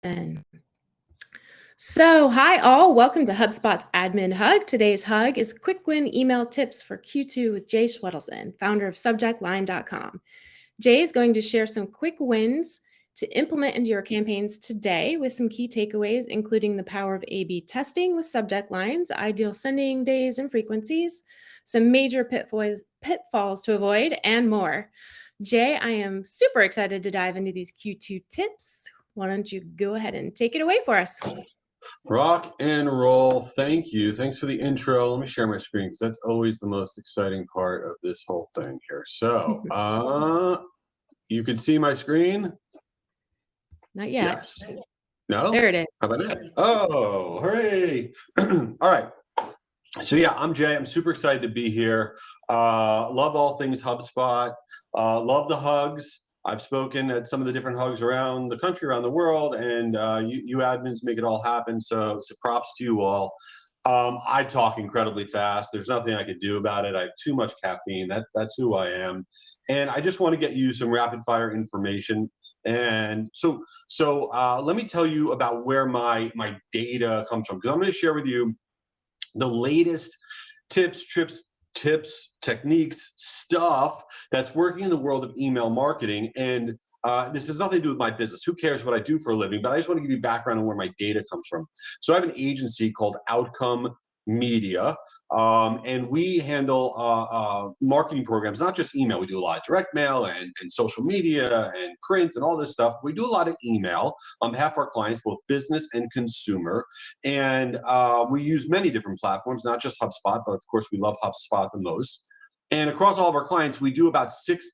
And hi all, welcome to HubSpot's Admin Hug. Today's hug is quick win email tips for Q2 with Jay Schwedelson, founder of subjectline.com. Jay is going to share some quick wins to implement into your campaigns today with some key takeaways, including the power of A/B testing with subject lines, ideal sending days and frequencies, some major pitfalls to avoid, and more. Jay, I am super excited to dive into these Q2 tips. Why don't you go ahead and take it away for us? Rock and roll. Thank you. Thanks for the intro. Let me share my screen because that's always the most exciting part of this whole thing here. So, you can see my screen? Not yet. Yes. No? There it is. How about it? Oh, hooray. All right. So yeah, I'm Jay. I'm super excited to be here. Love all things HubSpot. Love the hugs. I've spoken at some of the different hugs around the country, around the world, and you admins make it all happen. So props to you all. I talk incredibly fast. There's nothing I could do about it. I have too much caffeine. That's who I am. And I just want to get you some rapid fire information. And so let me tell you about where my data comes from, because I'm going to share with you the latest tips, techniques, stuff that's working in the world of email marketing. And this has nothing to do with my business. Who cares what I do for a living? But I just want to give you background on where my data comes from. So I have an agency called Outcome Media, and we handle marketing programs, not just email. We do a lot of direct mail and social media and print and all this stuff. We do a lot of email on behalf of our clients, both business and consumer. And we use many different platforms, not just HubSpot, but of course we love HubSpot the most. And across all of our clients, we do about 6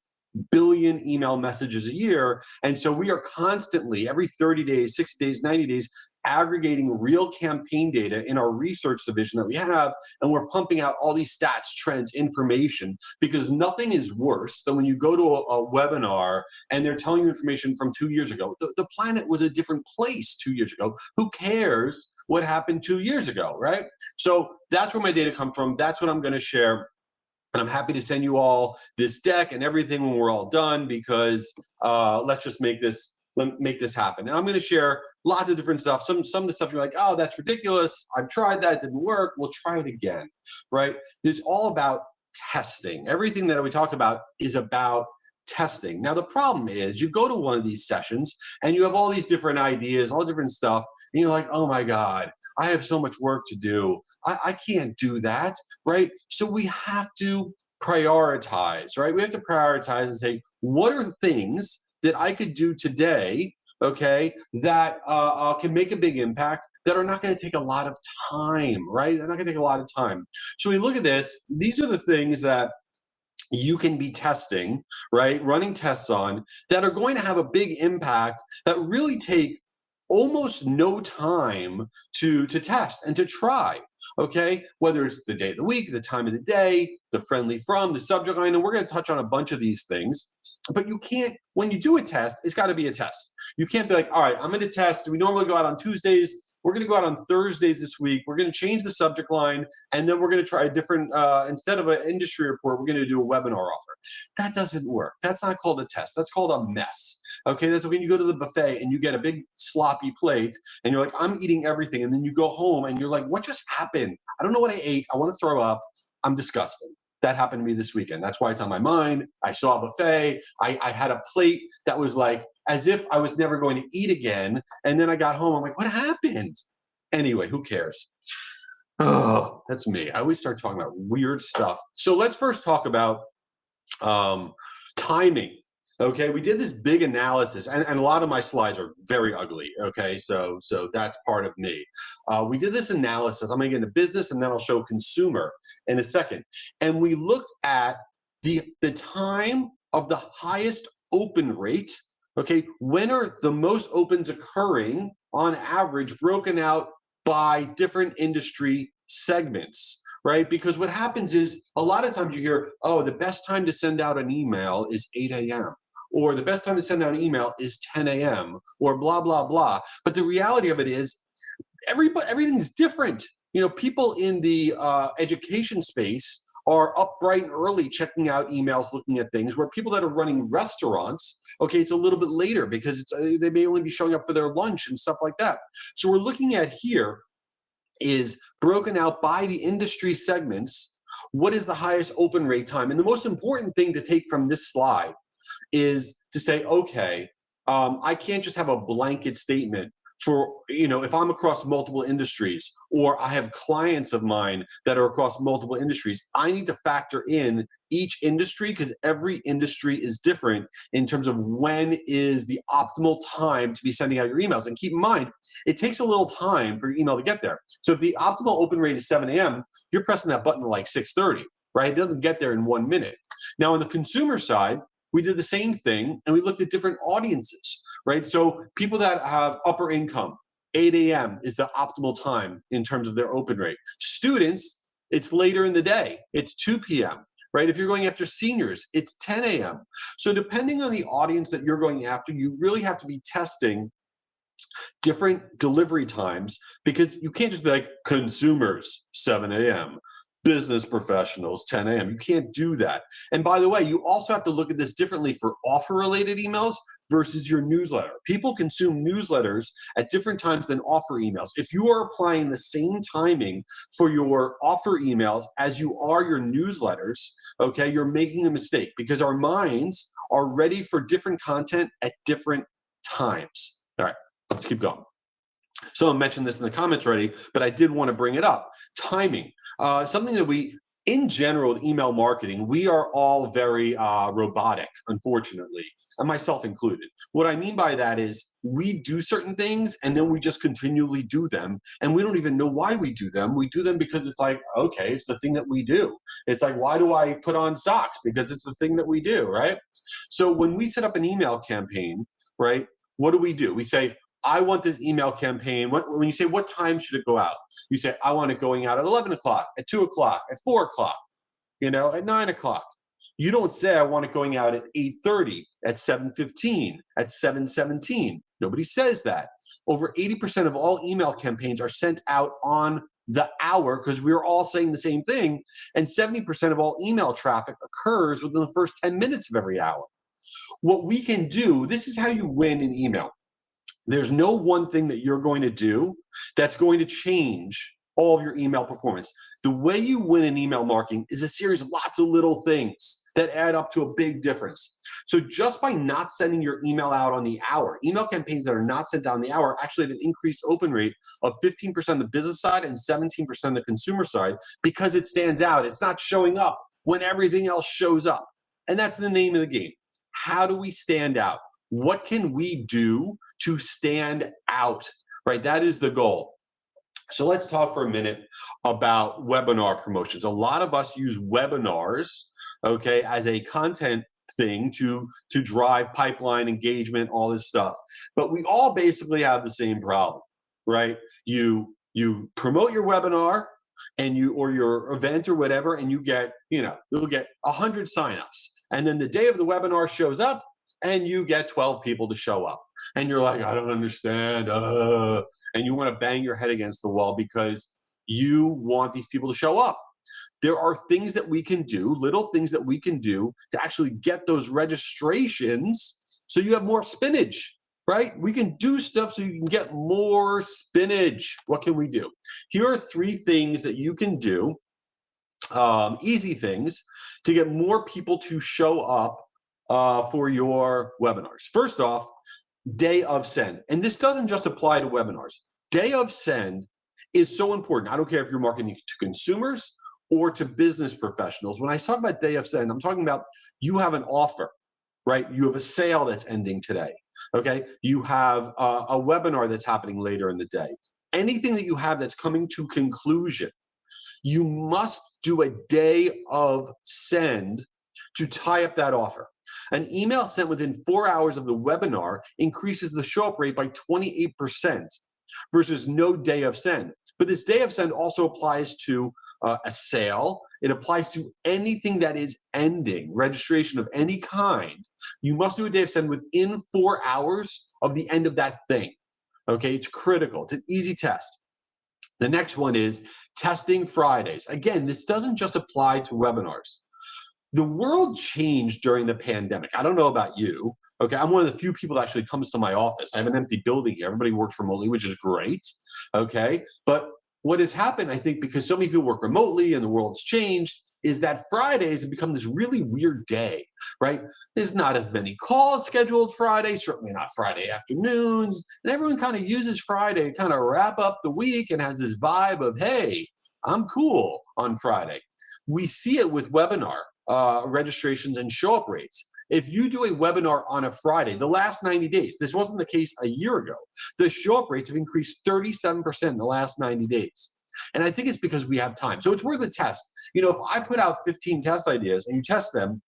billion email messages a year. And so we are constantly, every 30 days, 60 days, 90 days, aggregating real campaign data in our research division that we have. And we're pumping out all these stats, trends, information, because nothing is worse than when you go to a webinar and they're telling you information from 2 years ago. The planet was a different place 2 years ago. Who cares what happened 2 years ago, right? So that's where my data comes from. That's what I'm going to share. And I'm happy to send you all this deck and everything when we're all done, because let's just make this happen. And I'm going to share lots of different stuff. Some of the stuff you're like, oh, that's ridiculous. I've tried that. It didn't work. We'll try it again, right? It's all about testing. Everything that we talk about is about testing. Now, the problem is you go to one of these sessions and you have all these different ideas, all different stuff, and you're like, oh my God, I have so much work to do. I can't do that, right? So we have to prioritize, right? We have to prioritize and say, what are things that I could do today, okay, that can make a big impact, that are not going to take a lot of time, right? They're not going to take a lot of time. So we look at this. These are the things that you can be testing, right? Running tests on, that are going to have a big impact, that really take almost no time to test and to try, okay? Whether it's the day of the week, the time of the day, the friendly from, the subject line, and we're going to touch on a bunch of these things. But you can't, when you do a test, it's got to be a test. You can't be like, all right, I'm going to test. We normally go out on Tuesdays. We're going to go out on Thursdays this week. We're going to change the subject line, and then we're going to try a different, instead of an industry report, we're going to do a webinar offer. That doesn't work. That's not called a test. That's called a mess. Okay, that's when you go to the buffet and you get a big sloppy plate and you're like, I'm eating everything. And then you go home and you're like, what just happened? I don't know what I ate. I want to throw up. I'm disgusting. That happened to me this weekend. That's why it's on my mind. I saw a buffet. I had a plate that was like as if I was never going to eat again. And then I got home. I'm like, what happened? Anyway, who cares? Oh, that's me. I always start talking about weird stuff. So let's first talk about timing. Okay, we did this big analysis, and a lot of my slides are very ugly. Okay, so that's part of me. We did this analysis. I'm going to get into business, and then I'll show consumer in a second. And we looked at the time of the highest open rate. Okay, when are the most opens occurring on average, broken out by different industry segments, right? Because what happens is a lot of times you hear, oh, the best time to send out an email is 8 a.m. or the best time to send out an email is 10 a.m. or blah, blah, blah. But the reality of it is everything's different. You know, people in the education space are up bright and early checking out emails, looking at things, where people that are running restaurants, okay, it's a little bit later because they may only be showing up for their lunch and stuff like that. So we're looking at here is broken out by the industry segments. What is the highest open rate time? And the most important thing to take from this slide is to say, okay, I can't just have a blanket statement for, if I'm across multiple industries, or I have clients of mine that are across multiple industries, I need to factor in each industry, because every industry is different in terms of when is the optimal time to be sending out your emails. And keep in mind, it takes a little time for your email to get there. So if the optimal open rate is 7 a.m., you're pressing that button at like 6:30, right? It doesn't get there in 1 minute. Now, on the consumer side, we did the same thing, and we looked at different audiences, right? So people that have upper income, 8 a.m. is the optimal time in terms of their open rate. Students, it's later in the day. It's 2 p.m., right? If you're going after seniors, it's 10 a.m. So depending on the audience that you're going after, you really have to be testing different delivery times, because you can't just be like consumers, 7 a.m., business professionals, 10 a.m. You can't do that. And by the way, you also have to look at this differently for offer-related emails versus your newsletter. People consume newsletters at different times than offer emails. If you are applying the same timing for your offer emails as you are your newsletters, okay, you're making a mistake, because our minds are ready for different content at different times. All right, let's keep going. Someone mentioned this in the comments already, but I did want to bring it up. Timing. Something that we, in general, with email marketing, we are all very robotic, unfortunately, and myself included. What I mean by that is we do certain things and then we just continually do them, and we don't even know why we do them. We do them because it's like, okay, it's the thing that we do. It's like, why do I put on socks? Because it's the thing that we do, right? So when we set up an email campaign, right, what do? We say, I want this email campaign. When you say, what time should it go out? You say, I want it going out at 11 o'clock, at 2 o'clock, at 4 o'clock, at 9 o'clock. You don't say, I want it going out at 8:30, at 7:15, at 7:17. Nobody says that. Over 80% of all email campaigns are sent out on the hour, because we're all saying the same thing. And 70% of all email traffic occurs within the first 10 minutes of every hour. What we can do, this is how you win in email. There's no one thing that you're going to do that's going to change all of your email performance. The way you win in email marketing is a series of lots of little things that add up to a big difference. So just by not sending your email out on the hour, email campaigns that are not sent out on the hour actually have an increased open rate of 15% on the business side and 17% on the consumer side, because it stands out. It's not showing up when everything else shows up. And that's the name of the game. How do we stand out? What can we do to stand out, right? That is the goal. So let's talk for a minute about webinar promotions. A lot of us use webinars, okay, as a content thing to drive pipeline engagement, all this stuff. But we all basically have the same problem, right? You promote your webinar and or your event or whatever, and you'll get 100 signups. And then the day of the webinar shows up, and you get 12 people to show up. And you're like, I don't understand. And you want to bang your head against the wall because you want these people to show up. There are things that we can do, little things that we can do to actually get those registrations so you have more spinach, right? We can do stuff so you can get more spinach. What can we do? Here are 3 things that you can do, easy things, to get more people to show up for your webinars. First off, day of send. And this doesn't just apply to webinars. Day of send is so important. I don't care if you're marketing to consumers or to business professionals. When I talk about day of send, I'm talking about you have an offer, right? You have a sale that's ending today, okay? You have a webinar that's happening later in the day. Anything that you have that's coming to conclusion, you must do a day of send to tie up that offer. An email sent within 4 hours of the webinar increases the show-up rate by 28% versus no day of send. But this day of send also applies to a sale. It applies to anything that is ending, registration of any kind. You must do a day of send within 4 hours of the end of that thing. Okay, it's critical. It's an easy test. The next one is testing Fridays. Again, this doesn't just apply to webinars. The world changed during the pandemic. I don't know about you. Okay, I'm one of the few people that actually comes to my office. I have an empty building here. Everybody works remotely, which is great. Okay, but what has happened, I think, because so many people work remotely and the world's changed, is that Fridays have become this really weird day, right? There's not as many calls scheduled Friday, certainly not Friday afternoons. And everyone kind of uses Friday to kind of wrap up the week and has this vibe of, hey, I'm cool on Friday. We see it with webinar registrations and show up rates. If you do a webinar on a Friday, the last 90 days, this wasn't the case a year ago, the show up rates have increased 37% in the last 90 days. And I think it's because we have time. So it's worth a test. You know, if I put out 15 test ideas and you test them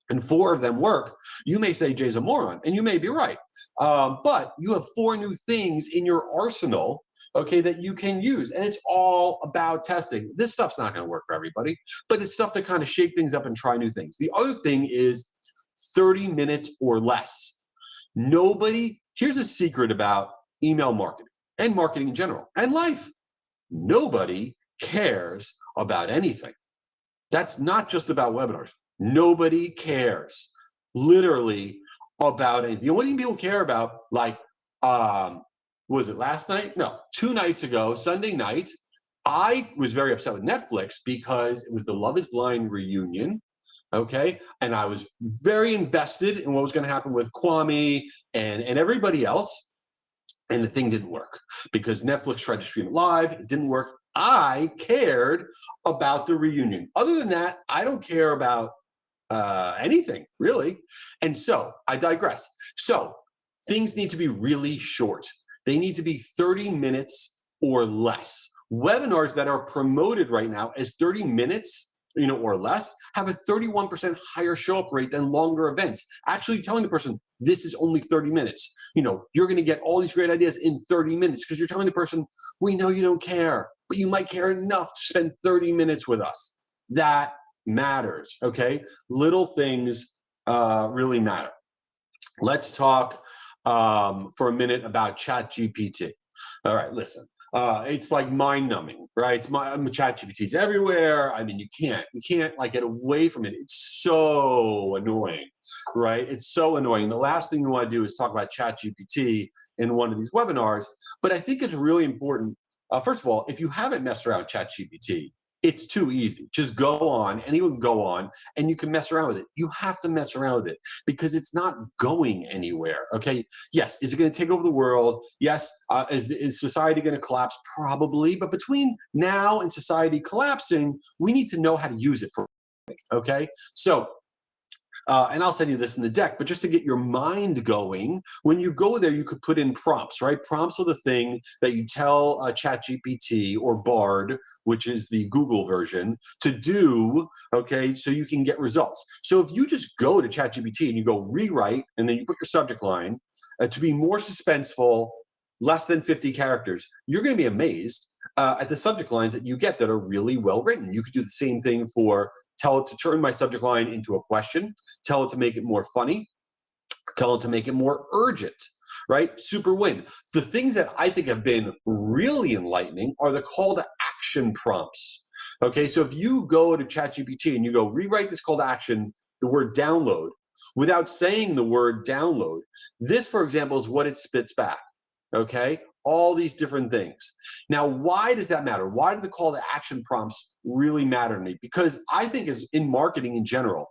and 4 of them work, you may say Jay's a moron, and you may be right. But you have 4 new things in your arsenal, okay, that you can use. And it's all about testing. This stuff's not going to work for everybody, but it's stuff to kind of shake things up and try new things. The other thing is 30 minutes or less. Here's a secret about email marketing and marketing in general and life. Nobody cares about anything. That's not just about webinars. Nobody cares literally about anything. The only thing people care about, like, was it last night? No, 2 nights ago, Sunday night, I was very upset with Netflix because it was the Love is Blind reunion. Okay. And I was very invested in what was going to happen with Kwame and everybody else. And the thing didn't work because Netflix tried to stream it live. It didn't work. I cared about the reunion. Other than that, I don't care about anything really. And so I digress. So things need to be really short. They need to be 30 minutes or less. Webinars that are promoted right now as 30 minutes, or less, have a 31% higher show up rate than longer events. Actually telling the person, this is only 30 minutes. You're going to get all these great ideas in 30 minutes because you're telling the person, we know you don't care, but you might care enough to spend 30 minutes with us. That matters, okay? Little things really matter. Let's talk for a minute about ChatGPT. All right, listen. It's like mind-numbing, right? ChatGPT's everywhere. I mean, you can't like get away from it. It's so annoying, right? It's so annoying. The last thing you want to do is talk about ChatGPT in one of these webinars. But I think it's really important. First of all, if you haven't messed around with ChatGPT, it's too easy. Just go on, anyone can go on, and you can mess around with it. You have to mess around with it because it's not going anywhere, okay? Yes, is it going to take over the world? Yes. Is society going to collapse? Probably. But between now and society collapsing, we need to know how to use it for, okay? So, and I'll send you this in the deck, but just to get your mind going, when you go there, you could put in prompts, right? Prompts are the thing that you tell ChatGPT or Bard, which is the Google version, to do, okay, so you can get results. So if you just go to ChatGPT and you go rewrite, and then you put your subject line to be more suspenseful, less than 50 characters, you're going to be amazed at the subject lines that you get that are really well written. You could do the same thing for tell it to turn my subject line into a question, tell it to make it more funny, tell it to make it more urgent, right? Super win. The things that I think have been really enlightening are the call to action prompts. Okay, so if you go to ChatGPT and you go rewrite this call to action, the word download, without saying the word download, this, for example, is what it spits back. Okay, all these different things. Now, why does that matter? Why do the call to action prompts really matter to me? Because I think as in marketing in general,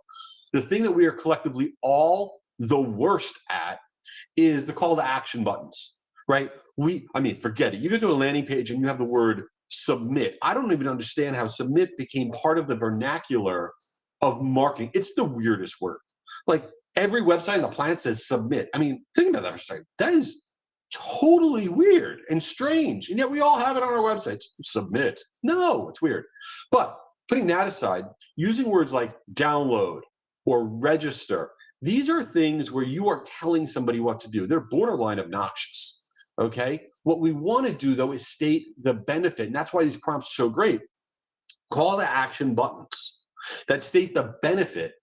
the thing that we are collectively all the worst at is the call to action buttons, right? Forget it. You go to a landing page and you have the word submit. I don't even understand how submit became part of the vernacular of marketing. It's the weirdest word. Like every website on the planet says submit. I mean, think about that for a second. That is totally weird and strange. And yet we all have it on our websites. Submit. No, it's weird. But putting that aside, using words like download or register, these are things where you are telling somebody what to do. They're borderline obnoxious. Okay. What we want to do though is state the benefit. And that's why these prompts are so great. Call to action buttons that state the benefit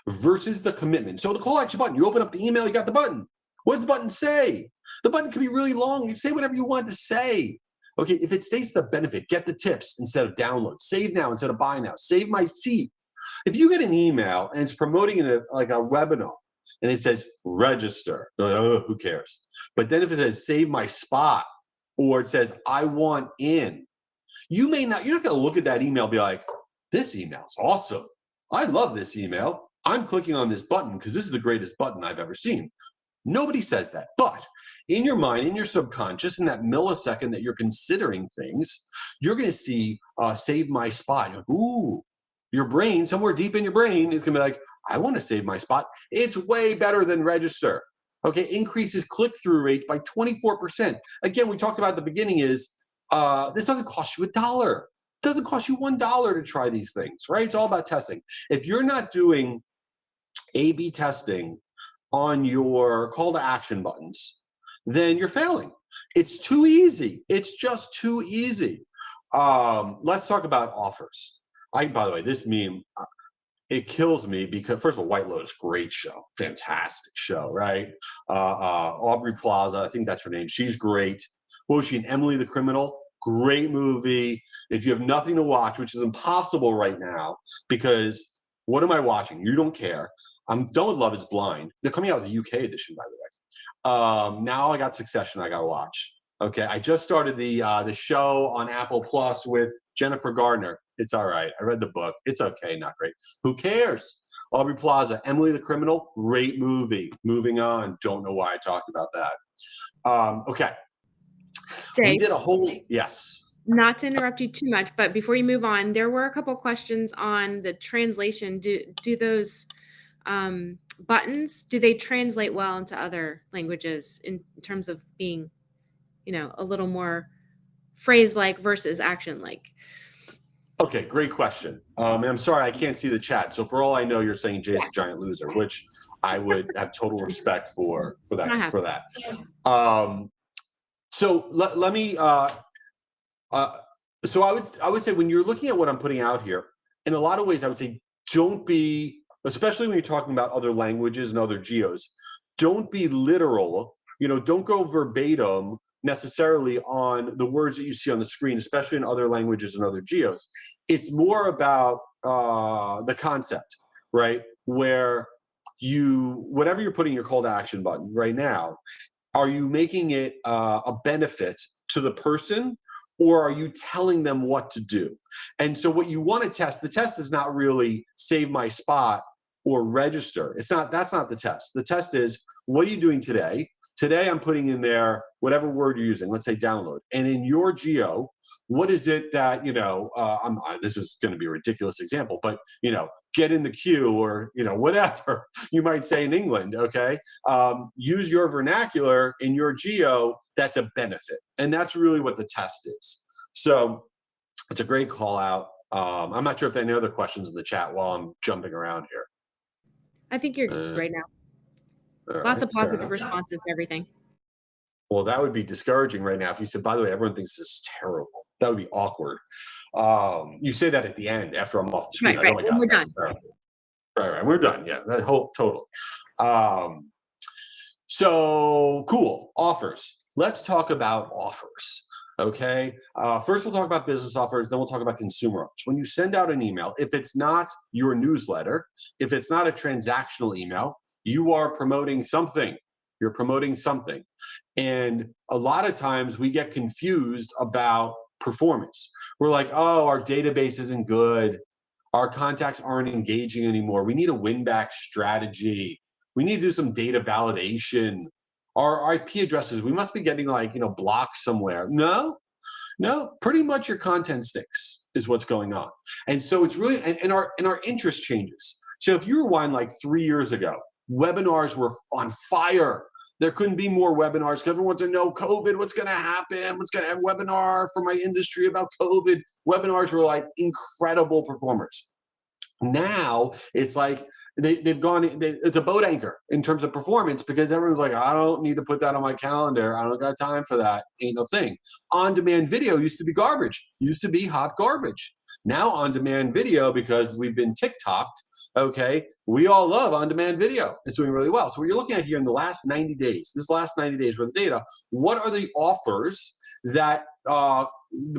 versus the commitment. So the call to action button, you open up the email, you got the button. What does the button say? The button can be really long. You can say whatever you want to say. Okay, if it states the benefit, get the tips instead of download, save now instead of buy now, save my seat. If you get an email and it's promoting like a webinar and it says register, who cares? But then if it says save my spot, or it says I want in, you're not going to look at that email and be like, this email's awesome. I love this email. I'm clicking on this button because this is the greatest button I've ever seen. Nobody says that. But in your mind, in your subconscious, in that millisecond that you're considering things, you're going to see save my spot. Ooh, your brain, somewhere deep in your brain, is going to be like, I want to save my spot. It's way better than register. Okay, increases click-through rate by 24%. Again, we talked about at the beginning is this doesn't cost you $1. It doesn't cost you $1 to try these things, right? It's all about testing. If you're not doing A/B testing on your call to action buttons, then you're failing. It's too easy. It's just too easy. Let's talk about offers. By the way, this meme, it kills me because, first of all, White Lotus, great show, fantastic show, right? Aubrey Plaza, I think that's her name. She's great. What was she in? Emily the Criminal? Great movie. If you have nothing to watch, which is impossible right now, because what am I watching? You don't care. I'm done with Love is Blind. They're coming out with a UK edition, by the way. Now I got Succession I got to watch. Okay, I just started the show on Apple Plus with Jennifer Gardner. It's all right. I read the book. It's okay, not great. Who cares? Aubrey Plaza, Emily the Criminal, great movie. Moving on. Don't know why I talked about that. Okay. Jay, We did a whole, yes. Not to interrupt you too much, but before you move on, there were a couple questions on the translation. Do those buttons, do they translate well into other languages in terms of being, a little more phrase-like versus action-like? Okay, great question. And I'm sorry, I can't see the chat. So for all I know, you're saying Jay's a giant loser, which I would have total respect for that. So let me. So I would say when you're looking at what I'm putting out here, in a lot of ways, I would say don't be, especially when you're talking about other languages and other geos, don't be literal. Don't go verbatim necessarily on the words that you see on the screen, especially in other languages and other geos. It's more about the concept, right? Where whatever you're putting your call to action button right now, are you making it a benefit to the person, or are you telling them what to do? And so what you want to test, the test is not really save my spot or register. That's not the test. The test is, what are you doing today? Today, I'm putting in there whatever word you're using, let's say download. And in your geo, what is it that, this is going to be a ridiculous example, but, get in the queue, or, whatever you might say in England, okay? Use your vernacular in your geo, that's a benefit. And that's really what the test is. So it's a great call out. I'm not sure if there are any other questions in the chat while I'm jumping around here. I think you're good right now. Lots right, of positive responses to everything. Well, that would be discouraging right now if you said, by the way, everyone thinks this is terrible. That would be awkward. You say that at the end after I'm off the screen. Right. We're done. Right. We're done. Yeah, that whole total. So cool. Offers. Let's talk about offers. Okay. First, we'll talk about business offers. Then we'll talk about consumer offers. When you send out an email, if it's not your newsletter, if it's not a transactional email, you are promoting something. You're promoting something. And a lot of times we get confused about performance. We're like, oh, our database isn't good. Our contacts aren't engaging anymore. We need a win-back strategy. We need to do some data validation. Our IP addresses, we must be getting blocked somewhere. No, pretty much your content stinks is what's going on. And so it's really, and our interest changes. So if you rewind like 3 years ago, webinars were on fire. There couldn't be more webinars because everyone wants to know COVID, what's going to happen, what's going to have webinar for my industry about COVID. Webinars were like incredible performers. Now it's like they've gone, it's a boat anchor in terms of performance, because everyone's like, I don't need to put that on my calendar. I don't got time for that. Ain't no thing. On-demand video used to be garbage, used to be hot garbage. Now on-demand video, because we've been TikToked, okay, we all love on-demand video. It's doing really well. So what you're looking at here in the last 90 days, this last 90 days worth of data, what are the offers that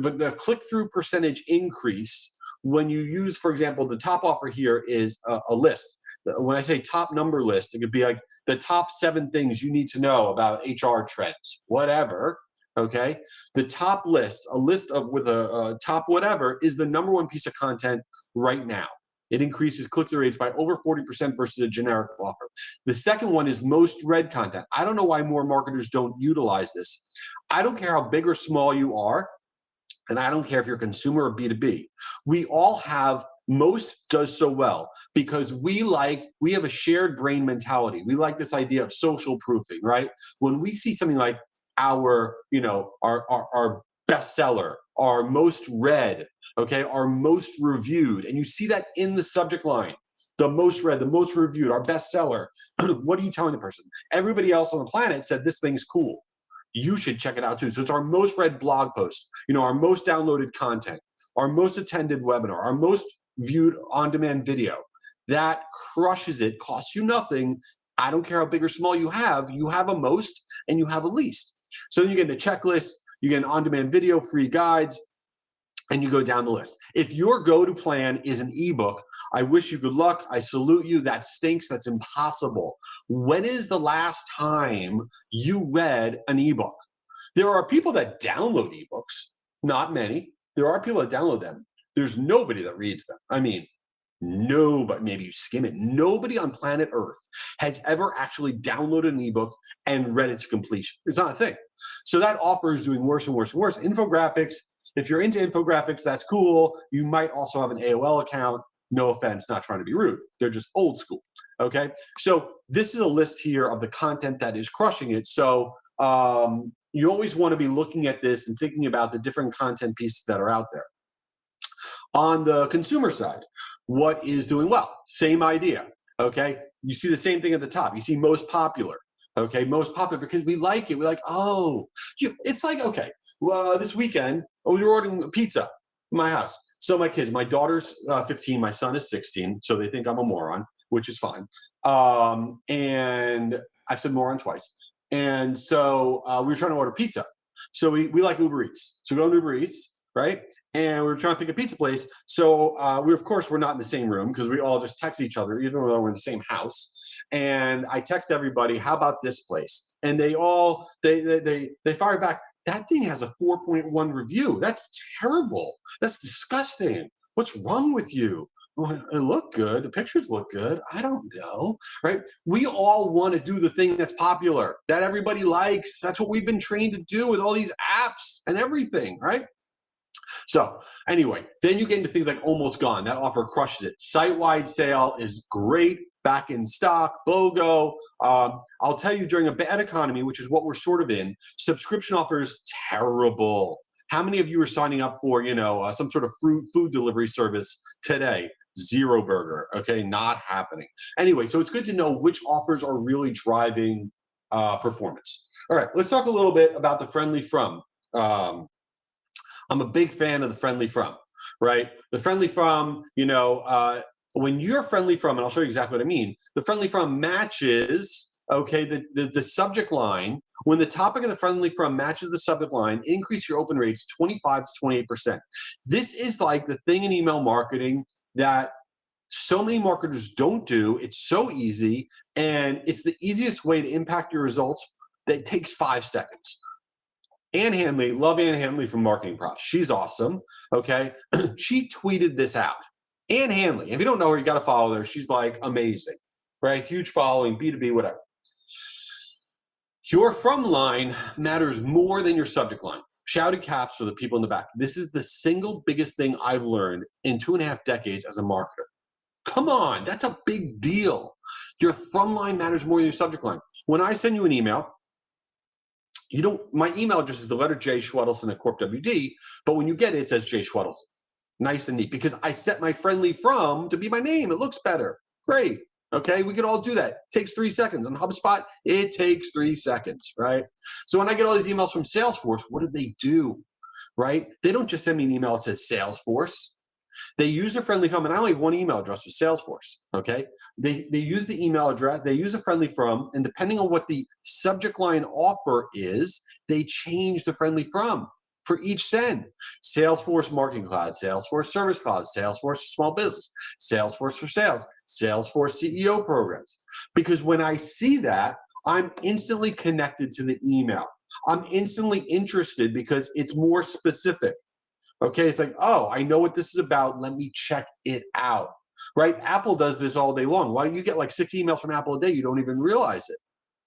but the click-through percentage increase when you use, for example, the top offer here is a list. When I say top number list, it could be like the top 7 things you need to know about HR trends, whatever. Okay, the top list, a list of with a top whatever, is the number 1 piece of content right now. It increases click-through rates by over 40% versus a generic offer. The second one is most read content. I don't know why more marketers don't utilize this. I don't care how big or small you are, and I don't care if you're a consumer or B2B. We all have, most does so well because we have a shared brain mentality. We like this idea of social proofing, right? When we see something like our bestseller, our most read, okay, our most reviewed, and you see that in the subject line, the most read, the most reviewed, our bestseller, what are you telling the person? Everybody else on the planet said this thing's cool. You should check it out too. So it's our most read blog post, our most downloaded content, our most attended webinar, our most viewed on-demand video. That crushes it, costs you nothing. I don't care how big or small you have a most and you have a least. So you get a checklist, you get an on-demand video, free guides, and you go down the list. If your go-to plan is an ebook, I wish you good luck. I salute you. That stinks. That's impossible. When is the last time you read an ebook? There are people that download ebooks, not many. There are people that download them. There's nobody that reads them. I mean, nobody, maybe you skim it. Nobody on planet Earth has ever actually downloaded an ebook and read it to completion. It's not a thing. So that offer is doing worse and worse and worse. Infographics, if you're into infographics, that's cool. You might also have an AOL account. No offense, not trying to be rude. They're just old school, okay? So this is a list here of the content that is crushing it. So you always want to be looking at this and thinking about the different content pieces that are out there. On the consumer side, what is doing well? Same idea, okay? You see the same thing at the top. You see most popular, okay? Most popular because we like it. We're like, oh, it's like, okay, well, this weekend, we were ordering pizza in my house. So my kids, my daughter's 15, my son is 16, so they think I'm a moron, which is fine. And I've said moron twice. And so we were trying to order pizza. So we like Uber Eats. So we go on Uber Eats, right? And we were trying to pick a pizza place. So of course, we're not in the same room because we all just text each other, even though we're in the same house. And I text everybody, how about this place? And they all, they fire back, that thing has a 4.1 review. That's terrible. That's disgusting. What's wrong with you? Well, it looked good. The pictures look good. I don't know, right? We all want to do the thing that's popular, that everybody likes. That's what we've been trained to do with all these apps and everything, right? So anyway, then you get into things like Almost Gone. That offer crushes it. Site-wide sale is great. Back in stock, BOGO. I'll tell you, during a bad economy, which is what we're sort of in, subscription offers terrible. How many of you are signing up for, some sort of food delivery service today? Zero burger. Okay, not happening. Anyway, so it's good to know which offers are really driving performance. All right, let's talk a little bit about the friendly from. I'm a big fan of the friendly from, right? The friendly from, when you're friendly from, and I'll show you exactly what I mean, the friendly from matches, okay, the subject line. When the topic of the friendly from matches the subject line, increase your open rates 25 to 28%. This is like the thing in email marketing that so many marketers don't do. It's so easy, and it's the easiest way to impact your results that takes 5 seconds. Ann Hanley, love Ann Hanley from Marketing Props. She's awesome, okay? She tweeted this out. Ann Hanley, if you don't know her, you got to follow her. She's like amazing, right? Huge following, B2B, whatever. Your from line matters more than your subject line. Shouted caps for the people in the back. This is the single biggest thing I've learned in 2.5 decades as a marketer. Come on, that's a big deal. Your from line matters more than your subject line. When I send you an email, my email address is the letter J, Schwedelson at CorpWD, but when you get it, it says J Schwedelson. Nice and neat, because I set my friendly from to be my name. It looks better. Great. Okay, we could all do that. It takes 3 seconds. On HubSpot, it takes 3 seconds, right? So when I get all these emails from Salesforce, what do? Right? They don't just send me an email that says Salesforce. They use a friendly from, and I only have one email address with Salesforce, okay? They use the email address, they use a friendly from, and depending on what the subject line offer is, they change the friendly from for each send. Salesforce Marketing Cloud, Salesforce Service Cloud, Salesforce for small business, Salesforce for sales, Salesforce CEO programs. Because when I see that, I'm instantly connected to the email. I'm instantly interested because it's more specific. Okay, it's like, oh, I know what this is about. Let me check it out. Right? Apple does this all day long. Why do you get like 6 emails from Apple a day? You don't even realize it.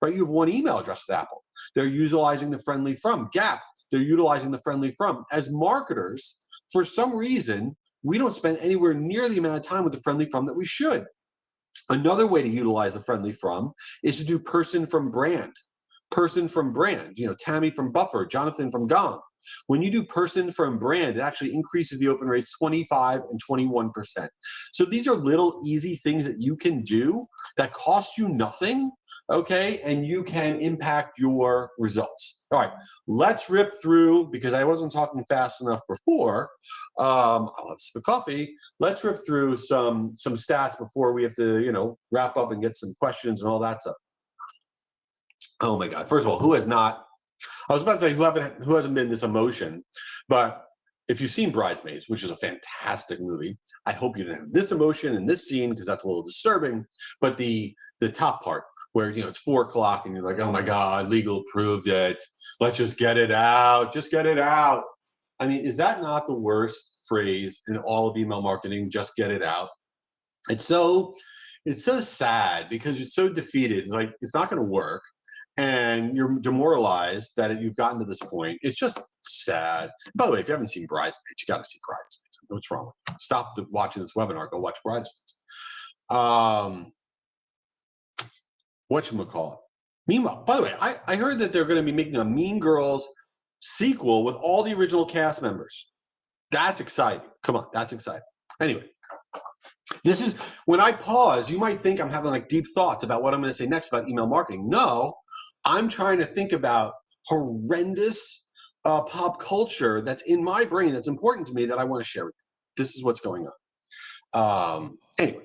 Right? You have one email address with Apple. They're utilizing the friendly from. Gap, they're utilizing the friendly from. As marketers, for some reason, we don't spend anywhere near the amount of time with the friendly from that we should. Another way to utilize the friendly from is to do person from brand. Person from brand, Tammy from Buffer, Jonathan from Gong. When you do person from brand, it actually increases the open rates 25 and 21%. So these are little easy things that you can do that cost you nothing, okay? And you can impact your results. All right, let's rip through, because I wasn't talking fast enough before. I'll have a sip of coffee. Let's rip through some stats before we have to, wrap up and get some questions and all that stuff. Oh my God. First of all, who has not, I was about to say who hasn't been this emotion, but if you've seen Bridesmaids, which is a fantastic movie, I hope you didn't have this emotion in this scene because that's a little disturbing. But the top part where, it's 4 o'clock and you're like, oh my God, legal proved it. Let's just get it out. Just get it out. I mean, is that not the worst phrase in all of email marketing? Just get it out. It's so sad because you're so defeated. It's like, it's not going to work. And you're demoralized that you've gotten to this point. It's just sad. By the way, if you haven't seen Bridesmaids, you got to see Bridesmaids. What's wrong with you? Stop watching this webinar. Go watch Bridesmaids. Whatchamacallit. Meanwhile, by the way, I heard that they're going to be making a Mean Girls sequel with all the original cast members. That's exciting. Come on, that's exciting. Anyway, this is, when I pause, you might think I'm having like deep thoughts about what I'm going to say next about email marketing. No, I'm trying to think about horrendous pop culture that's in my brain that's important to me that I want to share with you. This is what's going on. Anyway,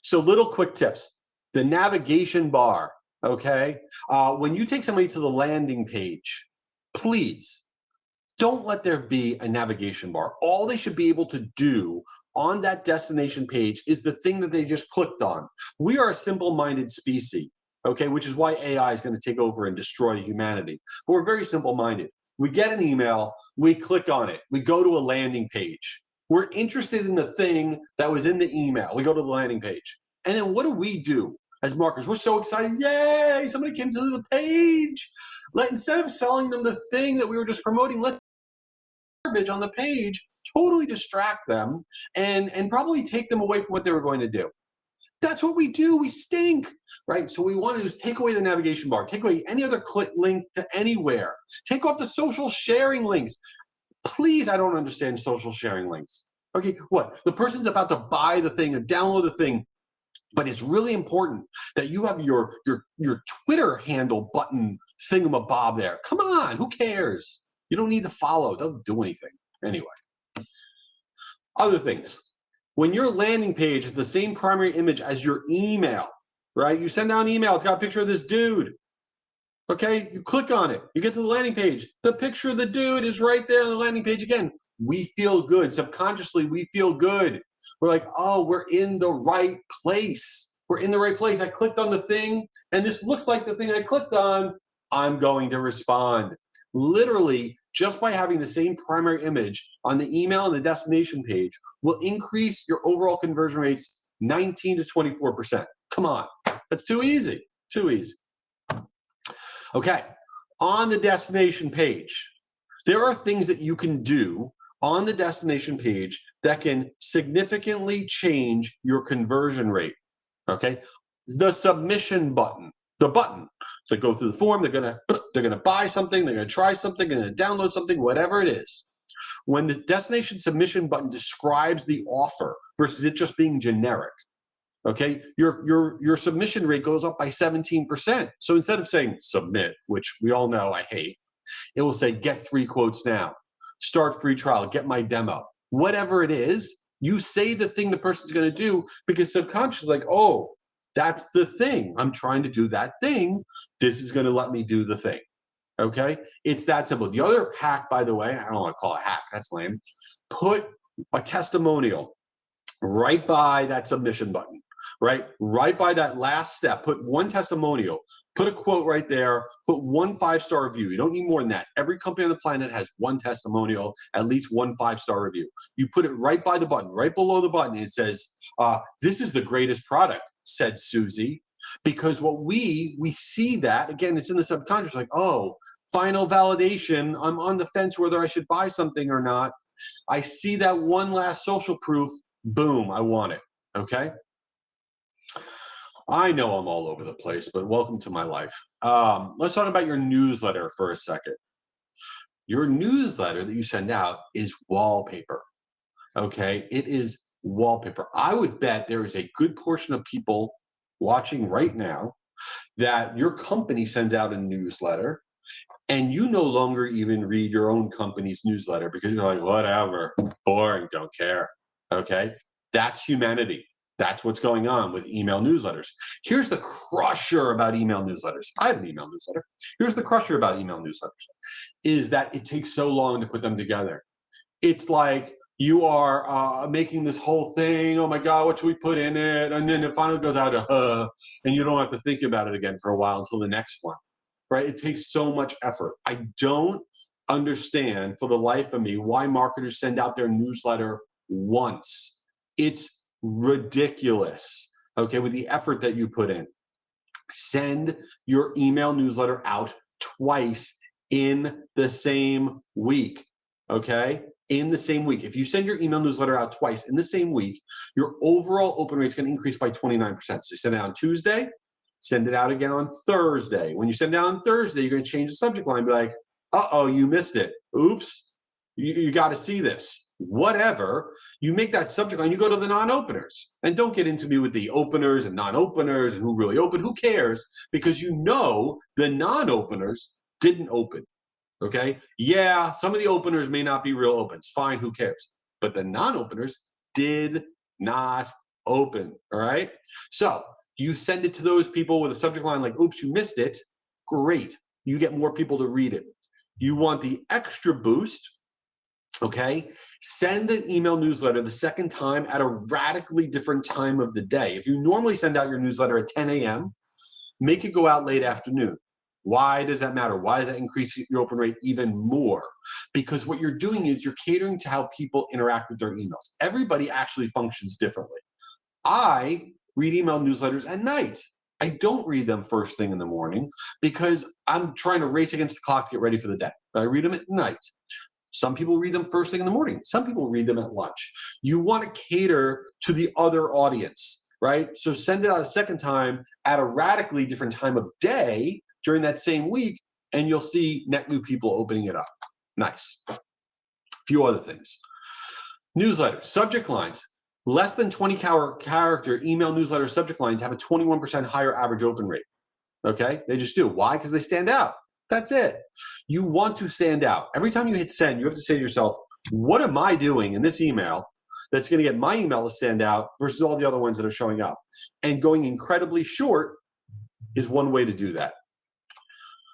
so little quick tips. The navigation bar, okay? When you take somebody to the landing page, please don't let there be a navigation bar. All they should be able to do on that destination page is the thing that they just clicked on. We are a simple-minded species, okay, which is why AI is going to take over and destroy humanity. But we're very simple-minded. We get an email, we click on it, we go to a landing page. We're interested in the thing that was in the email. We go to the landing page. And then what do as marketers? We're so excited. Yay, somebody came to the page. Instead of selling them the thing that we were just promoting, let's garbage on the page, totally distract them and probably take them away from what they were going to do. That's what we do. We stink, right? So what we want to do is take away the navigation bar, take away any other click link to anywhere, take off the social sharing links. Please, I don't understand social sharing links. Okay, what? The person's about to buy the thing and download the thing, but it's really important that you have your Twitter handle button thingamabob there. Come on, who cares? You don't need to follow. It doesn't do anything. Anyway, other things. When your landing page is the same primary image as your email, right? You send out an email, it's got a picture of this dude. Okay, you click on it, you get to the landing page. The picture of the dude is right there on the landing page again. We feel good. Subconsciously, we feel good. We're like, oh, we're in the right place. We're in the right place. I clicked on the thing, and this looks like the thing I clicked on. I'm going to respond. Literally, just by having the same primary image on the email and the destination page will increase your overall conversion rates 19 to 24%. Come on, that's too easy, too easy. Okay, on the destination page, there are things that you can do on the destination page that can significantly change your conversion rate, okay? The submission button, the button. So they go through the form, they're gonna buy something, they're gonna try something, they're gonna download something, whatever it is. When the destination submission button describes the offer versus it just being generic, okay, your submission rate goes up by 17%. So instead of saying submit, which we all know I hate, it will say get 3 quotes now, start free trial, get my demo. Whatever it is, you say the thing the person's gonna do because subconsciously like, oh, that's the thing. I'm trying to do that thing. This is going to let me do the thing. Okay, it's that simple. The other hack, by the way, I don't want to call it a hack, that's lame. Put a testimonial right by that submission button, right by that last step. Put one testimonial, put a quote right there, put one 5-star review. You don't need more than that. Every company on the planet has one testimonial, at least one 5-star review. You put it right by the button, right below the button. It says, this is the greatest product, said Susie. Because what we see that, again, it's in the subconscious, like, oh, final validation, I'm on the fence whether I should buy something or not. I see that one last social proof, boom, I want it, okay? I know I'm all over the place, but welcome to my life. Let's talk about your newsletter for a second. Your newsletter that you send out is wallpaper, okay? It is wallpaper. I would bet there is a good portion of people watching right now that your company sends out a newsletter and you no longer even read your own company's newsletter because you're like, whatever, boring, don't care, okay? That's humanity. That's what's going on with email newsletters. Here's the crusher about email newsletters. I have an email newsletter. Here's the crusher about email newsletters, is that it takes so long to put them together. It's like you are making this whole thing, oh my God, what should we put in it? And then it finally goes out and you don't have to think about it again for a while until the next one, right? It takes so much effort. I don't understand for the life of me why marketers send out their newsletter once. It's ridiculous, okay, with the effort that you put in. Send your email newsletter out twice in the same week, okay? In the same week. If you send your email newsletter out twice in the same week, your overall open rate is going to increase by 29%. So you send it out on Tuesday, send it out again on Thursday. When you send it out on Thursday, you're going to change the subject line, be like, uh-oh, you missed it. Oops, you got to see this. Whatever, you make that subject line, you go to the non-openers. And don't get into me with the openers and non-openers and who really opened. Who cares? Because you know the non-openers didn't open. Okay? Yeah, some of the openers may not be real opens. Fine, who cares? But the non-openers did not open. All right? So you send it to those people with a subject line like, oops, you missed it. Great. You get more people to read it. You want the extra boost. Okay, send an email newsletter the second time at a radically different time of the day. If you normally send out your newsletter at 10 a.m., make it go out late afternoon. Why does that matter? Why does that increase your open rate even more? Because what you're doing is you're catering to how people interact with their emails. Everybody actually functions differently. I read email newsletters at night. I don't read them first thing in the morning because I'm trying to race against the clock to get ready for the day. I read them at night. Some people read them first thing in the morning. Some people read them at lunch. You want to cater to the other audience, right? So send it out a second time at a radically different time of day during that same week, and you'll see net new people opening it up. Nice. A few other things. Newsletters, subject lines. Less than 20 character email newsletter subject lines have a 21% higher average open rate. Okay? They just do. Why? Because they stand out. That's it. You want to stand out. Every time you hit send, you have to say to yourself, what am I doing in this email that's going to get my email to stand out versus all the other ones that are showing up? And going incredibly short is one way to do that.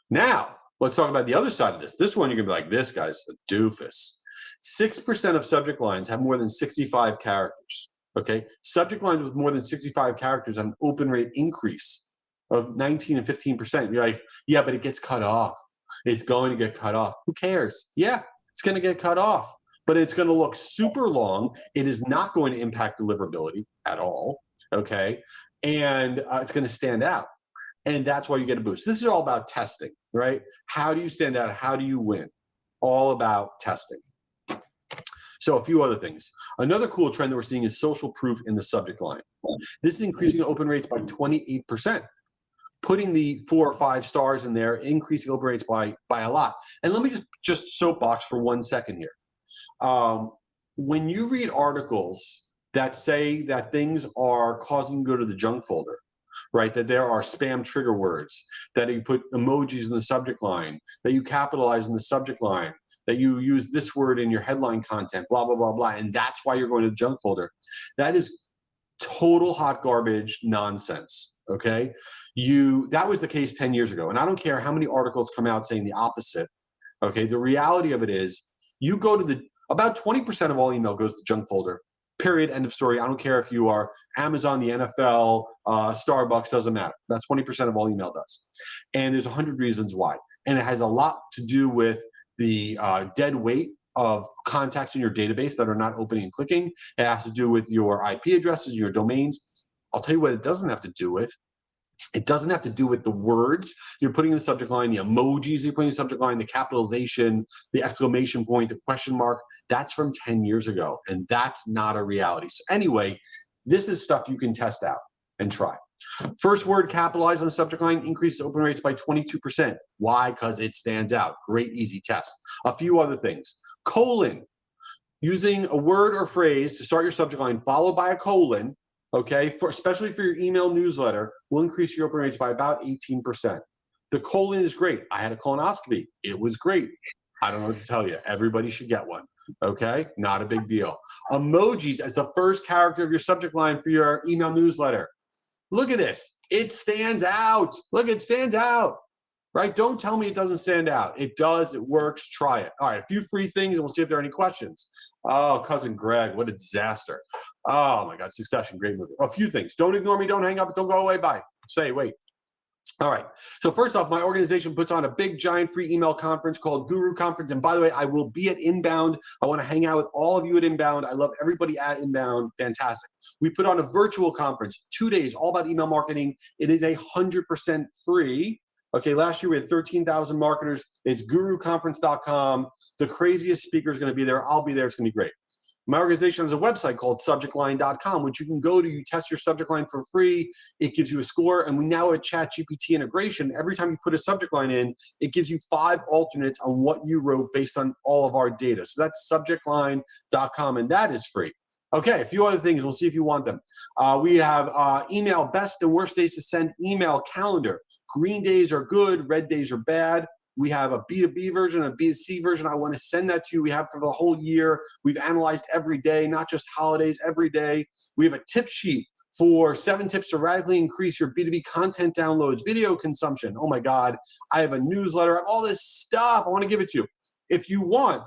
Now, let's talk about the other side of this. This one, you're going to be like, this guy's a doofus. 6% of subject lines have more than 65 characters. Okay? Subject lines with more than 65 characters have an open rate increase of 19 and 15%. You're like, yeah, but it gets cut off. It's going to get cut off. Who cares? Yeah, it's going to get cut off, but it's going to look super long. It is not going to impact deliverability at all. Okay. And it's going to stand out. And that's why you get a boost. This is all about testing, right? How do you stand out? How do you win? All about testing. So a few other things. Another cool trend that we're seeing is social proof in the subject line. This is increasing open rates by 28%. Putting the 4 or 5 stars in there, increasing open rates by a lot. And let me just soapbox for 1 second here. When you read articles that say that things are causing you to go to the junk folder, right? That there are spam trigger words, that you put emojis in the subject line, that you capitalize in the subject line, that you use this word in your headline content, blah, blah, blah, blah, and that's why you're going to the junk folder. That is total hot garbage nonsense, okay? That was the case 10 years ago. And I don't care how many articles come out saying the opposite, okay? The reality of it is you go to about 20% of all email goes to junk folder, period, end of story. I don't care if you are Amazon, the NFL, Starbucks, doesn't matter. About 20% of all email does. And there's 100 reasons why. And it has a lot to do with the dead weight of contacts in your database that are not opening and clicking. It has to do with your IP addresses, your domains. I'll tell you what it doesn't have to do with. It doesn't have to do with the words you're putting in the subject line, the emojis you're putting in the subject line, the capitalization, the exclamation point, the question mark. That's from 10 years ago, and that's not a reality. So anyway, this is stuff you can test out and try. First word capitalized on the subject line increases open rates by 22%. Why? Because it stands out. Great, easy test. A few other things. Colon. Using a word or phrase to start your subject line followed by a colon, okay, especially for your email newsletter, will increase your open rates by about 18%. The colon is great. I had a colonoscopy. It was great. I don't know what to tell you. Everybody should get one, okay? Not a big deal. Emojis as the first character of your subject line for your email newsletter. Look at this. It stands out. Look, it stands out, right? Don't tell me it doesn't stand out. It does. It works. Try it. All right, a few free things, and we'll see if there are any questions. Oh, Cousin Greg, what a disaster. Oh, my God, Succession, great movie. A few things. Don't ignore me. Don't hang up. Don't go away. Bye. Say, wait. All right. So first off, my organization puts on a big, giant free email conference called Guru Conference. And by the way, I will be at Inbound. I want to hang out with all of you at Inbound. I love everybody at Inbound. Fantastic. We put on a virtual conference, 2 days, all about email marketing. It is 100% free. Okay, last year we had 13,000 marketers. It's guruconference.com. The craziest speaker is going to be there. I'll be there. It's going to be great. My organization has a website called subjectline.com, which you can go to. You test your subject line for free. It gives you a score. And we now have ChatGPT integration. Every time you put a subject line in, it gives you 5 alternates on what you wrote based on all of our data. So that's subjectline.com, and that is free. Okay, a few other things. We'll see if you want them. We have email best and worst days to send email calendar. Green days are good. Red days are bad. We have a B2B version, a B2C version. I want to send that to you. We have for the whole year. We've analyzed every day, not just holidays, every day. We have a tip sheet for 7 tips to radically increase your B2B content downloads, video consumption. Oh my God, I have a newsletter. I have all this stuff. I want to give it to you. If you want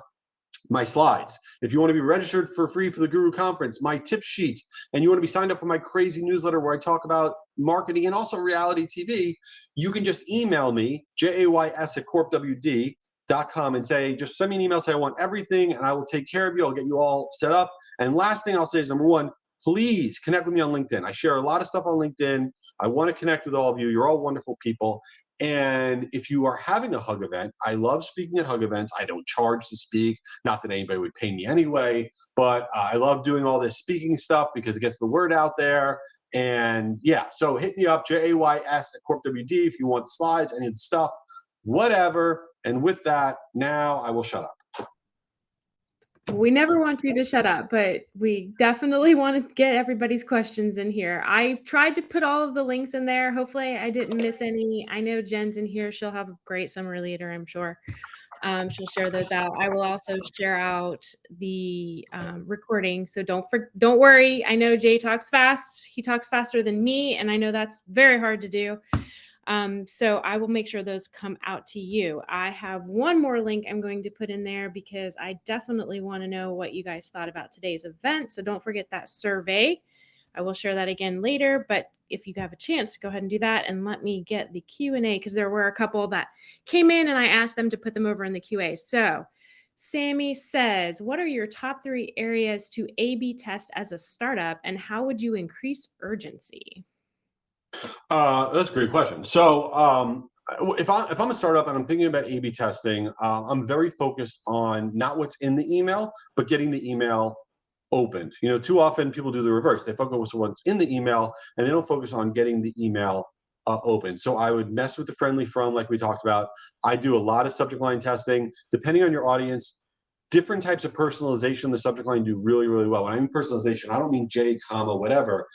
my slides, if you want to be registered for free for the Guru Conference, my tip sheet, and you want to be signed up for my crazy newsletter where I talk about marketing and also reality TV, you can just email me, jays@corpwd.com, and say, just send me an email, say I want everything, and I will take care of you. I'll get you all set up. And last thing I'll say is, number one, please connect with me on LinkedIn. I share a lot of stuff on LinkedIn. I want to connect with all of you. You're all wonderful people. And if you are having a hug event, I love speaking at hug events. I don't charge to speak, not that anybody would pay me anyway, but I love doing all this speaking stuff because it gets the word out there. And yeah, so hit me up, JAYS@CorpWD, if you want the slides, any of the stuff, whatever. And with that, now I will shut up. We never want you to shut up, but we definitely want to get everybody's questions in here. I tried to put all of the links in there. Hopefully I didn't miss any. I know Jen's in here. She'll have a great summary later, I'm sure. She'll share those out. I will also share out the recording. So don't worry. I know Jay talks fast. He talks faster than me, and I know that's very hard to do. So I will make sure those come out to you. I have one more link I'm going to put in there because I definitely want to know what you guys thought about today's event. So don't forget that survey. I will share that again later, but if you have a chance, go ahead and do that and let me get the Q&A because there were a couple that came in and I asked them to put them over in the QA. So Sammy says, what are your top 3 areas to A/B test as a startup and how would you increase urgency? That's a great question. So if I'm a startup and I'm thinking about A/B testing, I'm very focused on not what's in the email, but getting the email opened. You know, too often people do the reverse. They focus on what's in the email and they don't focus on getting the email open. So I would mess with the friendly from, like we talked about. I do a lot of subject line testing. Depending on your audience, different types of personalization in the subject line do really, really well. When I mean personalization, I don't mean J, comma, whatever,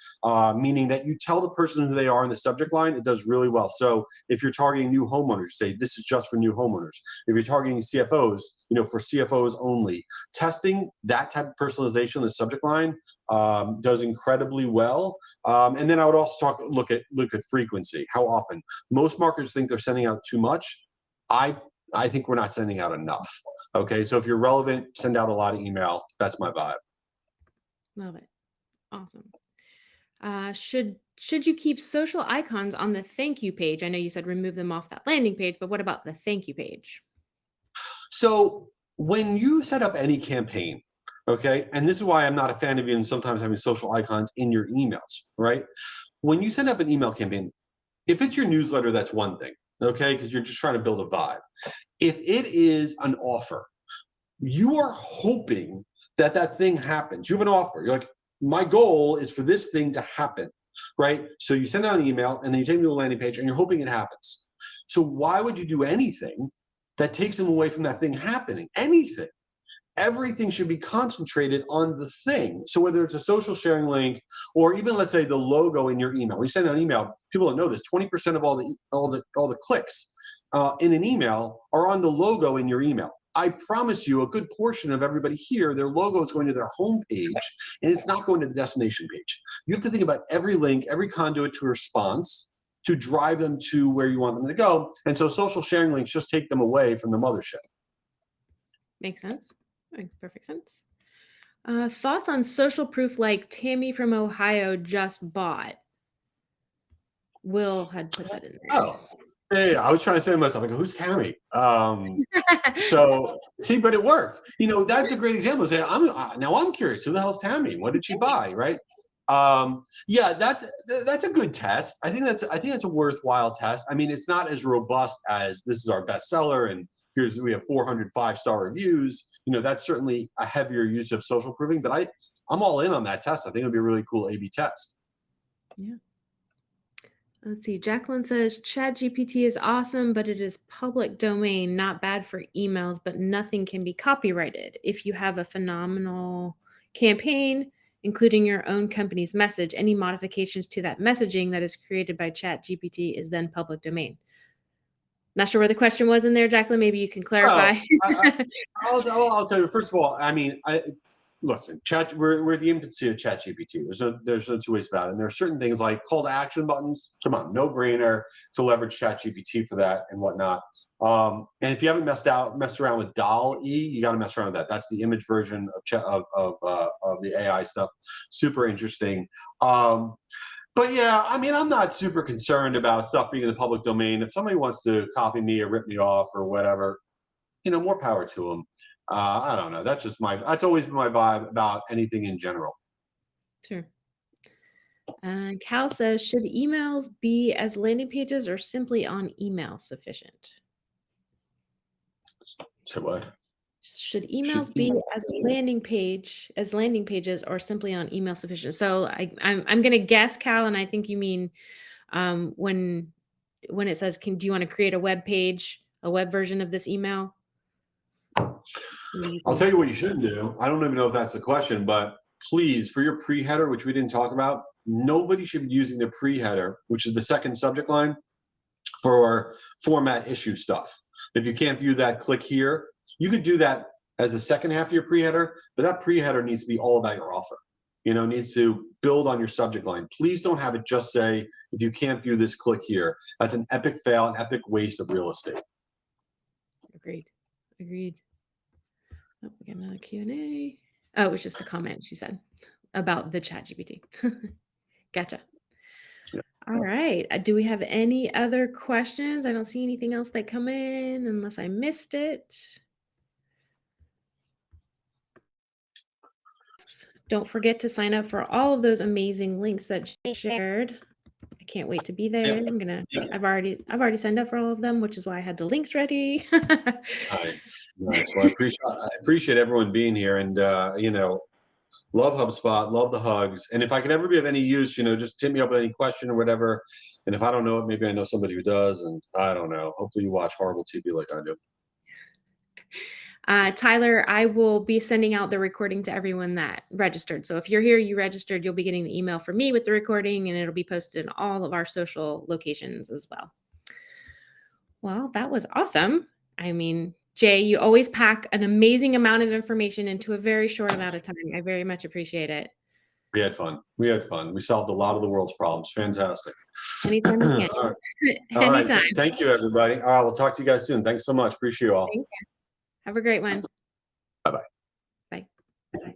meaning that you tell the person who they are in the subject line, it does really well. So if you're targeting new homeowners, say this is just for new homeowners. If you're targeting CFOs, for CFOs only, testing that type of personalization in the subject line does incredibly well. And then I would also look at frequency. How often? Most marketers think they're sending out too much. I think we're not sending out enough. Okay, so if you're relevant, send out a lot of email. That's my vibe. Love it. Awesome. Should you keep social icons on the thank you page? I know you said remove them off that landing page, but what about the thank you page? So when you set up any campaign, okay, and this is why I'm not a fan of even sometimes having social icons in your emails, right? When you send up an email campaign, if it's your newsletter, that's one thing, okay, because you're just trying to build a vibe. If it is an offer, you are hoping that that thing happens. You have an offer. You're like, my goal is for this thing to happen, right? So you send out an email and then you take them to a landing page and you're hoping it happens. So why would you do anything that takes them away from that thing happening? Anything. Everything should be concentrated on the thing. So whether it's a social sharing link or even, let's say, the logo in your email. When you send out an email, people don't know this. 20% of all the clicks in an email are on the logo in your email. I promise you, a good portion of everybody here, their logo is going to their home page, and it's not going to the destination page. You have to think about every link, every conduit to a response to drive them to where you want them to go. And so social sharing links just take them away from the mothership. Makes sense. Makes perfect sense. Thoughts on social proof like Tammy from Ohio just bought? Will had put that in there. Oh, yeah, I was trying to say to myself, like, who's Tammy? So see, but it worked. That's a great example. Say, now I'm curious. Who the hell's Tammy? What did she buy? Right? Yeah, that's a good test. I think that's a worthwhile test. I mean, it's not as robust as this is our bestseller and we have 400 5-star reviews. That's certainly a heavier use of social proofing. But I'm all in on that test. I think it'll be a really cool A/B test. Yeah. Let's see. Jacqueline says ChatGPT is awesome, but it is public domain, not bad for emails, but nothing can be copyrighted. If you have a phenomenal campaign, including your own company's message, any modifications to that messaging that is created by ChatGPT is then public domain. Not sure where the question was in there, Jacqueline. Maybe you can clarify. I'll tell you. First of all, I mean, listen, we're at the infancy of ChatGPT. There's no two ways about it. And there are certain things like call to action buttons. Come on, no brainer to leverage ChatGPT for that and whatnot. And if you haven't messed around with DALL-E, you got to mess around with that. That's the image version of the AI stuff. Super interesting. But yeah, I mean, I'm not super concerned about stuff being in the public domain. If somebody wants to copy me or rip me off or whatever, more power to them. I don't know. That's always been my vibe about anything in general. Sure. Cal says, should emails be as landing pages or simply on email sufficient? So what? Should emails be as landing pages or simply on email sufficient? So I'm going to guess, Cal, and I think you mean when it says, do you want to create a web page, a web version of this email? I'll tell you what you shouldn't do. I don't even know if that's the question, but please, for your pre-header, which we didn't talk about, nobody should be using the pre-header, which is the second subject line, for format issue stuff. If you can't view that, click here. You could do that as the second half of your pre-header, but that pre-header needs to be all about your offer. Needs to build on your subject line. Please don't have it just say, if you can't view this, click here. That's an epic fail, an epic waste of real estate. Agreed. Oh, we got another Q&A. Oh, it was just a comment, she said, about the ChatGPT. Gotcha. Yeah. All right. Do we have any other questions? I don't see anything else that come in unless I missed it. Don't forget to sign up for all of those amazing links that Jay shared. I can't wait to be there. I've already signed up for all of them, which is why I had the links ready. Nice. Well, I appreciate everyone being here, and love HubSpot, love the hugs. And if I could ever be of any use, just hit me up with any question or whatever. And if I don't know it, maybe I know somebody who does. And I don't know. Hopefully you watch horrible TV like I do. Tyler, I will be sending out the recording to everyone that registered. So if you're here, you registered, you'll be getting the email from me with the recording, and it'll be posted in all of our social locations as well. Well, that was awesome. I mean, Jay, you always pack an amazing amount of information into a very short amount of time. I very much appreciate it. We had fun. We had fun. We solved a lot of the world's problems. Fantastic. Anytime again. All right. All right. Anytime. Thank you, everybody. All right. We'll talk to you guys soon. Thanks so much. Appreciate you all. Thanks. Have a great one. Bye-bye. Bye.